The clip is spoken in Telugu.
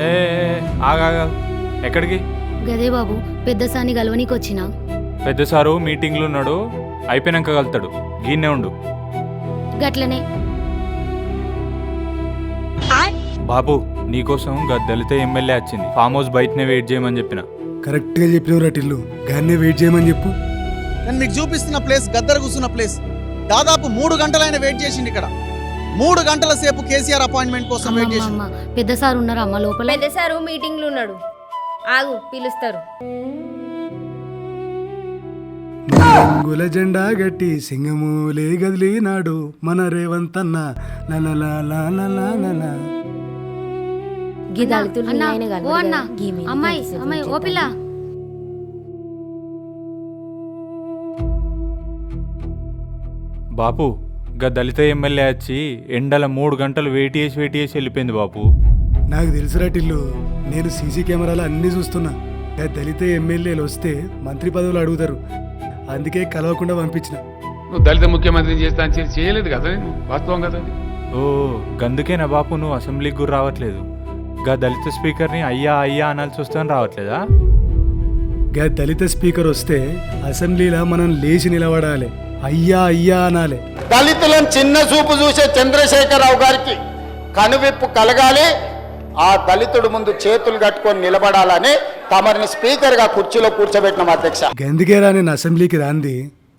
ఏ ఆగా ఎక్కడికి? గదే బాబు, పెద్ద సాని గలవనీకి వచ్చిన. పెద్ద సారు మీటింగ్లో ఉన్నాడు, అయిపోయినాక కలుతాడు. గీన్నే ఉండు. గట్లనే. బాబు నీకోసం దళిత ఎమ్మెల్యే వచ్చింది. ఫామ్ హౌస్ బయటనే వెయిట్ చేయమని చెప్పిన. కరెక్ట్గా చెప్పినవు రటిల్లు, గానే వెయిట్ చేయమని చెప్పు. నేను మీకు చూపిస్తున్న ప్లేస్ గద్దర్ కూర్చున్న ప్లేస్. దాదాపు 3 గంటలైన వెయిట్ చేసింది ఇక్కడ. 3 గంటల సేపు కేసీఆర్ అపాయింట్మెంట్ కోసం వెయిట్ చేసి. పెద్ద సార్ ఉన్నారా అమ్మ లోపల? పెద్ద సారు మీటింగ్లో ఉన్నాడు, ఆగు పిలుస్తారు. రంగుల జెండా గట్టి సింగమూలే గదిలినాడు మన రేవంతన్న. గీ దళితులు అన్నా, ఆయన కాదు ఓ అన్నా, గీ మీద అమ్మాయి కలిసి అమ్మాయి ఓ ఉంచేద్దాం. పిల్ల. బాపు దళిత ఎమ్మెల్యే వచ్చి ఎండల 3 గంటలు వెయిట్ చేసి వెళ్ళిపోయింది బాపు. నాకు తెలుసు రటిల్లు, నేను సీసీ కెమెరాలు అన్నీ చూస్తున్నా. దళిత ఎమ్మెల్యేలు వస్తే మంత్రి పదవులు అడుగుతారు, అందుకే కలవకుండా పంపించిన. నువ్వు దళిత ముఖ్యమంత్రిని చేస్తా అని చేయలేదు కదా, వాస్తవం కదా అది. ఓ గందుకేనా బాపు నువ్వు అసెంబ్లీకి కూడా రావట్లేదు? దళిత స్పీకర్ని అయ్యా అయ్యా అనాల్సి వస్తాను రావట్లేదా? దళిత స్పీకర్ వస్తే అసెంబ్లీలో మనం లేచి నిలబడాలి, అయ్యా అయ్యా అనాలి. దళితులను చిన్న చూపు చూసే చంద్రశేఖరరావు గారికి కనువిప్పు కలగాలి. ఆ దళితుడు ముందు చేతులు కట్టుకొని నిలబడాలని తమరిని స్పీకర్ గా కుర్చీలో కూర్చోబెట్టిన అధ్యక్ష. గందుకేరా నేను అసెంబ్లీకి రాంది.